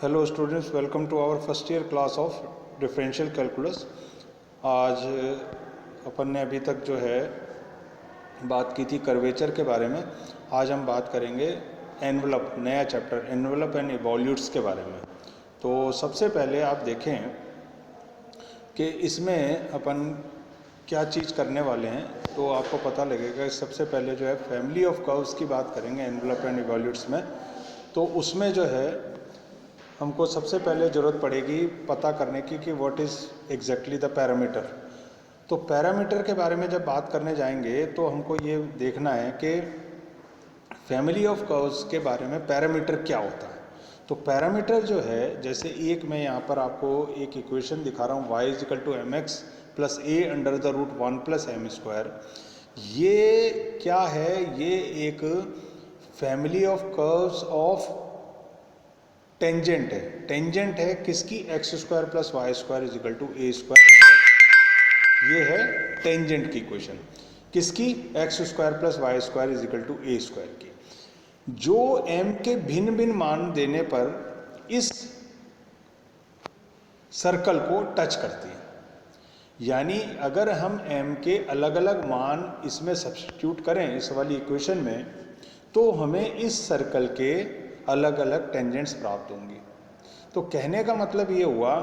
Hello students, welcome to our first year class of differential calculus. आज अपन ने अभी तक जो है बात की थी कर्वेचर के बारे में। आज हम बात करेंगे एनवलप, नया चैप्टर एनवलप एंड इवोल्यूट्स के बारे में। तो सबसे पहले आप देखें कि इसमें अपन क्या चीज़ करने वाले हैं, तो आपको पता लगेगा। सबसे पहले जो है फैमिली ऑफ कर्व्स की बात करेंगे एनवलप एंड इवोल्यूट्स में। तो उसमें जो है हमको सबसे पहले ज़रूरत पड़ेगी पता करने की कि what is exactly the parameter. तो पैरामीटर के बारे में जब बात करने जाएंगे तो हमको ये देखना है कि फैमिली ऑफ कर्व्स के बारे में पैरामीटर क्या होता है। तो पैरामीटर जो है, जैसे एक मैं यहाँ पर आपको एक इक्वेशन दिखा रहा हूँ, y is equal to M X plus A under the root 1 plus M square. ये क्या है? ये एक family of curves of tangent है। टेंजेंट है किसकी? X square plus Y square is equal to A square. ये है टेंजेंट की इक्वेशन। किसकी? X square plus Y square is equal to A square की। जो m के भिन्न भिन्न मान देने पर इस सर्कल को टच करती है। यानी अगर हम m के अलग अलग मान इसमें सब्स्टिट्यूट करें इस वाली इक्वेशन में, तो हमें इस सर्कल के अलग अलग टेंजेंट्स प्राप्त होंगी। तो कहने का मतलब ये हुआ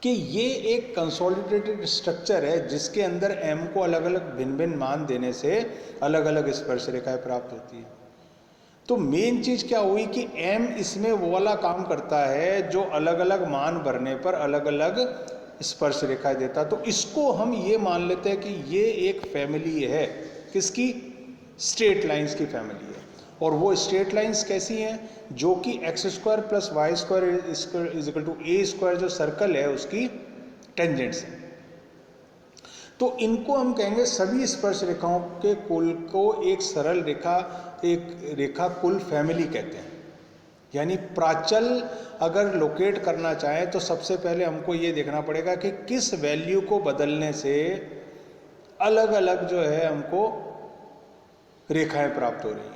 कि ये एक कंसोलिडेटेड स्ट्रक्चर है जिसके अंदर m को अलग अलग भिन्न भिन्न मान देने से अलग अलग स्पर्श रेखाएं प्राप्त होती है। तो मेन चीज क्या हुई कि m इसमें वो वाला काम करता है जो अलग अलग मान भरने पर अलग अलग स्पर्श रेखाएं देता। तो इसको हम ये मान लेते हैं कि ये एक फैमिली है। किसकी? स्ट्रेट लाइंस की फैमिली है। और वो स्ट्रेट लाइंस कैसी हैं? जो कि X square plus Y square is equal to A square जो सर्कल है उसकी टेंजेंट्स है। तो इनको हम कहेंगे सभी स्पर्श रेखाओं के कुल को एक सरल रेखा, एक रेखा कुल फैमिली कहते हैं। यानी प्राचल अगर लोकेट करना चाहें तो सबसे पहले हमको ये देखना पड़ेगा कि किस वैल्यू को बदलने से अलग अलग जो है हमको रेखाएं प्राप्त हो रही हैं।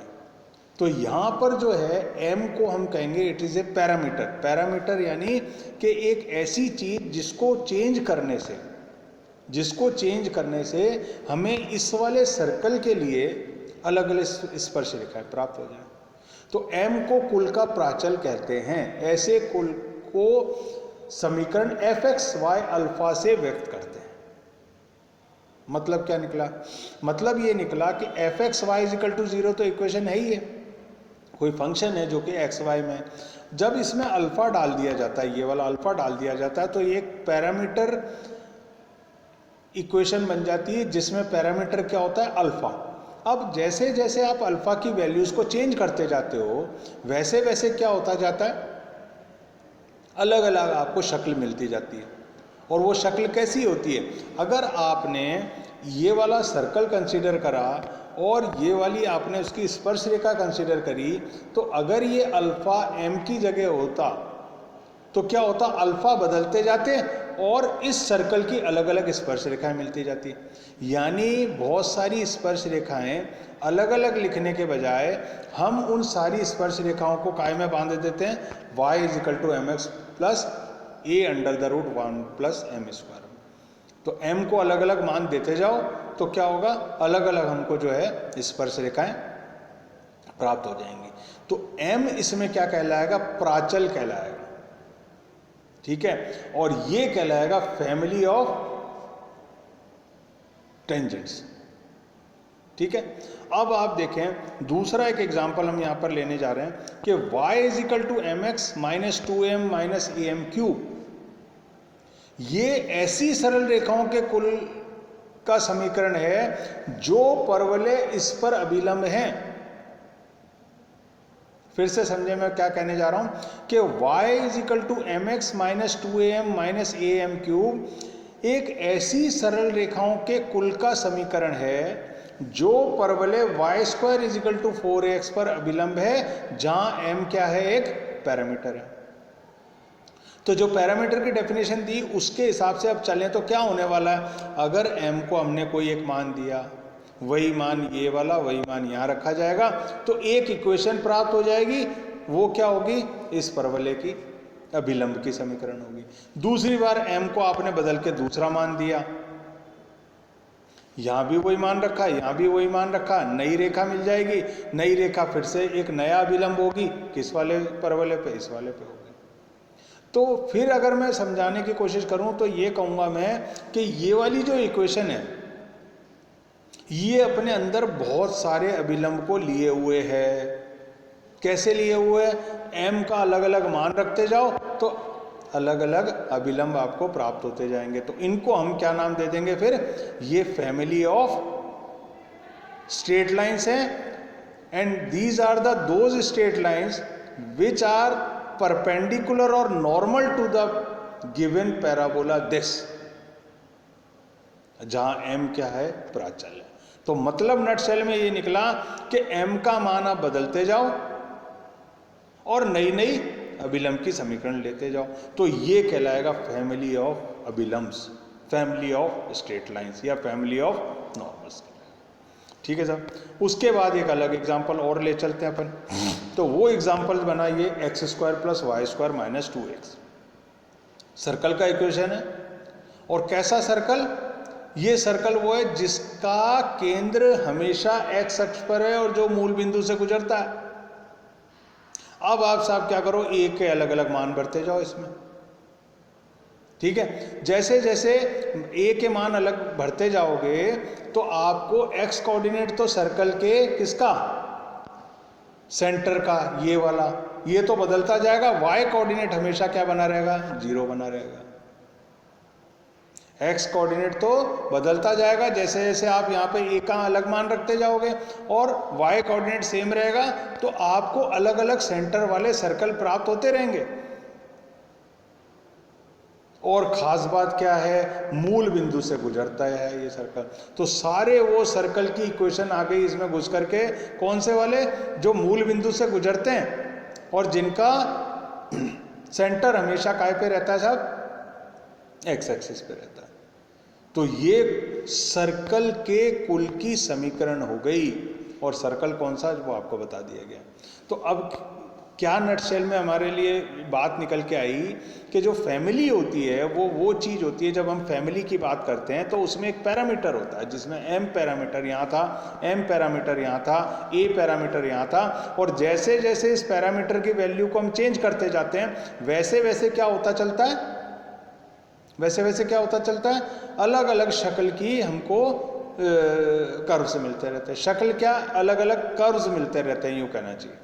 तो यहाँ पर जो है m को हम कहेंगे it is a parameter. Parameter यानी कि एक ऐसी चीज जिसको चेंज करने से हमें इस वाले सर्कल के लिए अलग अलग स्पर्श रेखाएं प्राप्त हो जाए। तो m को कुल का प्राचल कहते हैं। ऐसे कुल को समीकरण एफ एक्स वाई अल्फा से व्यक्त करते हैं। मतलब क्या निकला? मतलब ये निकला कि F X Y is equal to 0 तो इक्वेशन है ही है, कोई फंक्शन है जो कि एक्स वाई में। जब इसमें अल्फा डाल दिया जाता है, ये वाला अल्फा डाल दिया जाता है, तो ये एक पैरामीटर इक्वेशन बन जाती है जिसमें पैरामीटर क्या होता है? अल्फा। अब जैसे जैसे आप अल्फा की वैल्यूज को चेंज करते जाते हो वैसे वैसे क्या होता जाता है? अलग अलग आपको शक्ल मिलती जाती है। और वो शक्ल कैसी होती है? अगर आपने ये वाला सर्कल कंसीडर करा और ये वाली आपने उसकी स्पर्श रेखा कंसीडर करी, तो अगर ये अल्फा m की जगह होता तो क्या होता? अल्फा बदलते जाते और इस सर्कल की अलग अलग स्पर्श रेखाएं मिलती जाती। यानी बहुत सारी स्पर्श रेखाएं अलग अलग लिखने के बजाय हम उन सारी स्पर्श रेखाओं को काय में बांध देते हैं, y is equal to M X plus A under the root 1 plus M square. तो m को अलग अलग मान देते जाओ तो क्या होगा? अलग अलग हमको जो है स्पर्श रेखाएं प्राप्त हो जाएंगी। तो m इसमें क्या कहलाएगा? प्राचल कहलाएगा। ठीक है। और ये कहलाएगा फैमिली ऑफ टेंजेंट्स। ठीक है। अब आप देखें दूसरा एक एग्जांपल हम यहां पर लेने जा रहे हैं कि y is equal to M X minus 2m minus A M cube. ये ऐसी सरल रेखाओं के कुल का समीकरण है जो परवलय इस पर अभिलंब हैं। फिर से समझे मैं क्या कहने जा रहा हूं कि y is equal to M X minus 2am minus A M cube एक ऐसी सरल रेखाओं के कुल का समीकरण है जो परवलय y square is equal to 4x पर अभिलंब है, जहां m क्या है? एक पैरामीटर है। तो जो पैरामीटर की डेफिनेशन दी उसके हिसाब से अब चलें तो क्या होने वाला है? अगर m को हमने कोई एक मान दिया, वही मान ये वाला, वही मान यहाँ रखा जाएगा, तो एक इक्वेशन प्राप्त हो जाएगी वो क्या होगी, इस परवलय की अभिलंब की समीकरण होगी। दूसरी बार m को आपने बदल के दूसरा मान दिया, यहां भी वही मान रखा, यहां भी वही मान रखा, नई रेखा मिल जाएगी, नई रेखा फिर से एक नया अभिलंब होगी, किस वाले परवलय पे, इस वाले पे होगी। तो फिर अगर मैं समझाने की कोशिश करूं तो ये कहूंगा मैं कि ये वाली जो इक्वेशन है ये अपने अंदर बहुत सारे अभिलंब को लिए हुए है। कैसे लिए हुए है, m का अलग अलग मान रखते जाओ तो अलग अलग अभिलंब आपको प्राप्त होते जाएंगे। तो इनको हम क्या नाम दे देंगे फिर, ये फैमिली ऑफ स्ट्रेट लाइंस हैं, and these are the those straight lines which are perpendicular और normal to the given parabola this, जहां m क्या है, प्राचल है। तो मतलब नटशेल में ये निकला कि m का मान आप बदलते जाओ और नई नई अभिलंब की समीकरण लेते जाओ, तो ये कहलाएगा फैमिली ऑफ अभिलंब्स, फैमिली ऑफ स्ट्रेट लाइंस या फैमिली ऑफ नॉर्मल्स। ठीक है साहब। उसके बाद एक अलग एग्जांपल और ले चलते हैं अपन। तो वो एग्जांपल बनाइए x² + y² - 2x, सर्कल का इक्वेशन है। और कैसा सर्कल, ये सर्कल वो है जिसका केंद्र हमेशा x अक्ष पर है और जो मूल बिंदु से गुजरता है। अब आप साहब क्या करो, a के अलग अलग मान भरते जाओ इसमें। ठीक है, जैसे जैसे a के मान अलग भरते जाओगे तो आपको x कोऑर्डिनेट तो सर्कल के किसका, सेंटर का, ये वाला, ये तो बदलता जाएगा। y कोऑर्डिनेट हमेशा क्या बना रहेगा, 0 बना रहेगा। x कोऑर्डिनेट तो बदलता जाएगा जैसे जैसे आप यहाँ पे a का अलग मान रखते जाओगे, और y कोऑर्डिनेट सेम रहेगा, तो आपको अलग अलग सेंटर वाले सर्कल प्राप्त होते रहेंगे। और खास बात क्या है, मूल बिंदु से गुजरता है ये सर्कल। तो सारे वो सर्कल की इक्वेशन आ गई इसमें घुस करके, कौन से वाले, जो मूल बिंदु से गुजरते हैं और जिनका सेंटर हमेशा काय पे रहता है साहब, एक्स एक्सिस पे रहता है। तो ये सर्कल के कुल की समीकरण हो गई, और सर्कल कौन सा वो आपको बता दिया गया। तो अब क्या नटशेल में हमारे लिए बात निकल के आई कि जो फैमिली होती है वो चीज़ होती है, जब हम फैमिली की बात करते हैं तो उसमें एक पैरामीटर होता है जिसमें m पैरामीटर यहाँ था, m पैरामीटर यहाँ था, a पैरामीटर यहाँ था, और जैसे जैसे इस पैरामीटर की वैल्यू को हम चेंज करते जाते हैं वैसे वैसे क्या होता चलता है, वैसे वैसे क्या होता चलता है, अलग अलग शक्ल की हमको कर्व्स मिलते रहते हैं। शक्ल क्या, अलग अलग कर्व्स मिलते रहते हैं, यूँ कहना चाहिए।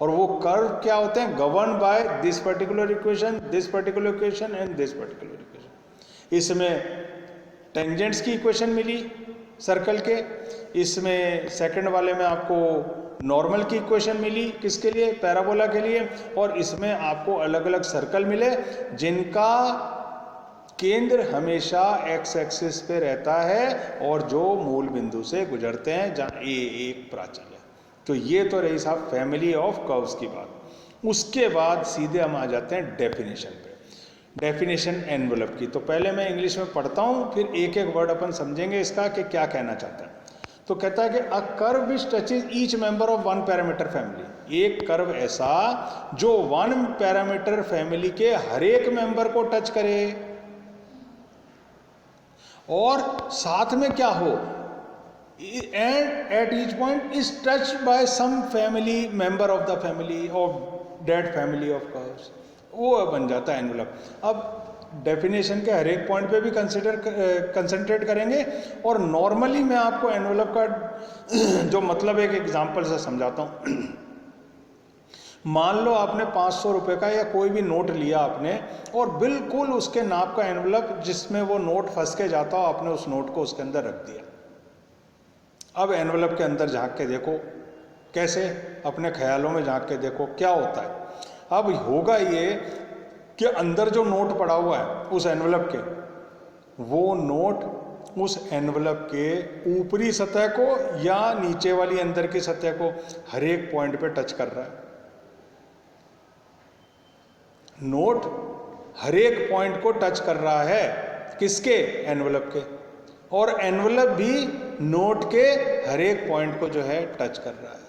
और वो कर्व क्या होते हैं, govern by this particular equation, this particular equation and this particular equation. इसमें टेंजेंट्स की इक्वेशन मिली सर्कल के, इसमें सेकंड वाले में आपको नॉर्मल की इक्वेशन मिली, किसके लिए, पैराबोला के लिए, और इसमें आपको अलग अलग सर्कल मिले जिनका केंद्र हमेशा एक्स एक्सिस पे रहता है और जो मूल बिंदु से गुजरते हैं जहाँ ए एक प्राचल है। तो ये तो रही साहब फैमिली ऑफ कर्व्स की बात। उसके बाद सीधे हम आ जाते हैं डेफिनेशन पे, डेफिनेशन एनवेलप की। तो पहले मैं इंग्लिश में पढ़ता हूँ, फिर एक एक वर्ड अपन समझेंगे इसका कि क्या कहना चाहता है। तो कहता है कि a curve which touches each member of one parameter family, एक कर्व ऐसा जो वन पैरामीटर फैमिली के हर एक मेंबर को टच करे और साथ में क्या हो, and at each point is touched by some family member of the family of that family of curves, वो बन जाता है एनवेलप। अब डेफिनेशन के हर एक पॉइंट पे भी कंसंट्रेट करेंगे, और नॉर्मली मैं आपको एनवेलप का जो मतलब एक एग्जांपल से समझाता हूँ। मान लो आपने 500 रुपये का या कोई भी नोट लिया आपने, और बिल्कुल उसके नाप का एनवेलप जिसमें वो नोट फंस के जाता हो, आपने उस नोट को उसके अंदर रख दिया। अब एनवेलप के अंदर झांक के देखो, कैसे, अपने ख्यालों में झांक के देखो क्या होता है। अब होगा ये कि अंदर जो नोट पड़ा हुआ है उस एनवेलप के, वो नोट उस एनवेलप के ऊपरी सतह को या नीचे वाली अंदर की सतह को हर एक पॉइंट पे टच कर रहा है। नोट हर एक पॉइंट को टच कर रहा है, किसके, एनवेलप के, और एनवेलप भी नोट के हर एक पॉइंट को जो है टच कर रहा है।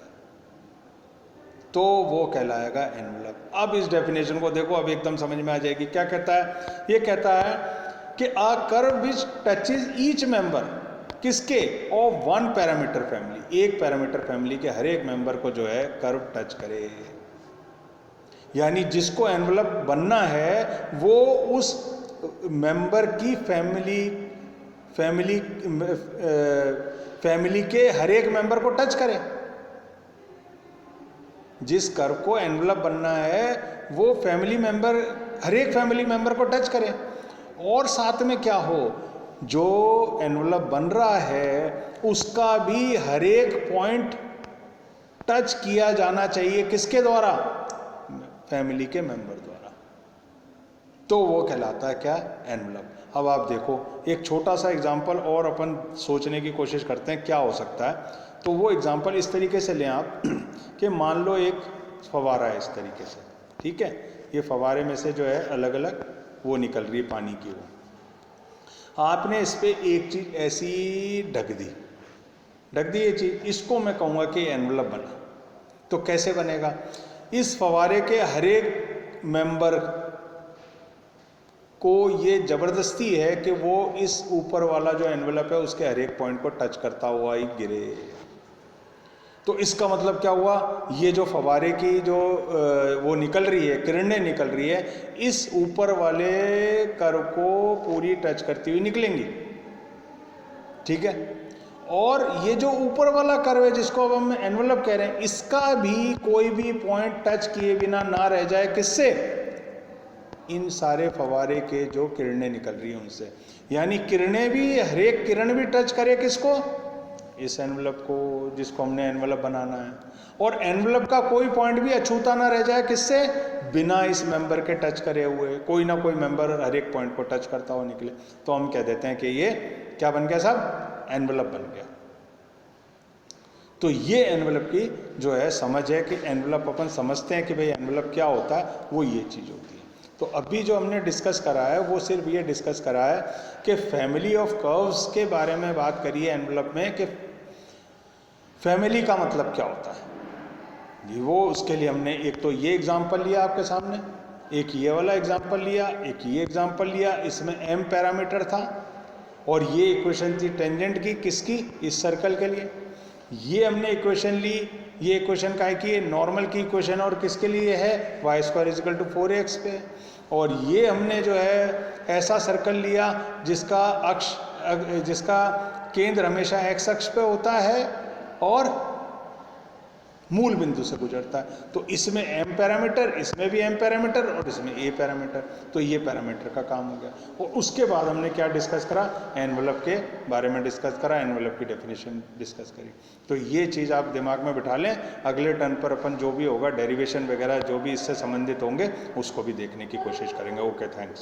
तो वो कहलाएगा एनवलप। अब इस डेफिनेशन को देखो, अब एकदम समझ में आ जाएगी। क्या कहता है? ये कहता है कि a curve which touches each member, किसके? ऑफ वन पैरामीटर फैमिली, एक पैरामीटर फैमिली के हर एक मेंबर को जो है कर्व टच करे। यानी जिसको एनवलप बनना है वो उस मेंबर की फैमिली के हर एक मेंबर को टच करे। जिस कर्व को एनवलप बनना है वो फैमिली मेंबर, हर एक फैमिली मेंबर को टच करे, और साथ में क्या हो, जो एनवलप बन रहा है उसका भी हर एक पॉइंट टच किया जाना चाहिए। किसके द्वारा? फैमिली के मेंबर द्वारा। तो वो कहलाता है क्या? एनवलप। अब आप देखो एक छोटा सा एग्जांपल और अपन सोचने की कोशिश करते हैं क्या हो सकता है। तो वो एग्जांपल इस तरीके से लें आप कि मान लो एक फवारा है इस तरीके से, ठीक है। ये फवारे में से जो है अलग अलग वो निकल रही है पानी की। वो आपने इस पे एक चीज ऐसी ढक दी ये चीज, इसको मैं कहूँगा कि एनवलप बना। तो कैसे बनेगा? इस फवारे के हर एक मेंबर को ये जबरदस्ती है कि वो इस ऊपर वाला जो एनवलप है उसके हर एक पॉइंट को टच करता हुआ ही गिरे। तो इसका मतलब क्या हुआ? ये जो फवारे की जो वो निकल रही है, किरणें निकल रही है, इस ऊपर वाले कर्व को पूरी टच करती हुई निकलेंगी, ठीक है। और ये जो ऊपर वाला कर्व है जिसको अब हम एनवलप कह रहे हैं, इसका भी कोई भी पॉइंट टच किए बिना ना रह जाए। किससे? इन सारे फवारे के जो किरणें निकल रही हैं उनसे। यानी किरणें भी, हर एक किरण भी टच करे किसको? इस एनवलप को, जिसको हमने एनवलप बनाना है। और एनवलप का कोई पॉइंट भी अछूता ना रह जाए। किससे? बिना इस मेंबर के टच करे हुए। कोई ना कोई मेंबर हर एक पॉइंट को टच करता हुआ निकले। तो हम कह देते हैं कि ये क्या बन गया साहब? एनवलप बन गया। तो ये एनवलप की जो है समझ है कि एनवलप अपन समझते हैं कि भाई एनवलप क्या होता है, वो ये चीज़ होती है। तो अभी जो हमने डिस्कस करा है वो सिर्फ ये डिस्कस करा है कि फैमिली ऑफ कर्व्स के बारे में बात करी है एनवलप में, कि फैमिली का मतलब क्या होता है। वो उसके लिए हमने एक तो ये एग्जांपल लिया आपके सामने, एक ये वाला एग्जांपल लिया, एक ये एग्जांपल लिया। इसमें m पैरामीटर था और ये इक्वेशन थी टेंजेंट की, किसकी? इस सर्कल के लिए। ये हमने इक्वेशन ली, ये इक्वेशन का है कि ये नॉर्मल की इक्वेशन और किसके लिए है? y² = 4x पे। और ये हमने जो है ऐसा सर्कल लिया जिसका केंद्र हमेशा x अक्ष पे होता है और मूल बिंदु से गुजरता है। तो इसमें m पैरामीटर, इसमें भी m पैरामीटर और इसमें a पैरामीटर। तो ये पैरामीटर का काम हो गया। और उसके बाद हमने क्या डिस्कस करा? एनवलप के बारे में डिस्कस करा, एनवलप की डेफिनेशन डिस्कस करी। तो ये चीज़ आप दिमाग में बिठा लें। अगले टर्न पर अपन जो भी होगा डेरिवेशन वगैरह जो भी इससे संबंधित होंगे उसको भी देखने की कोशिश करेंगे। Okay, thanks.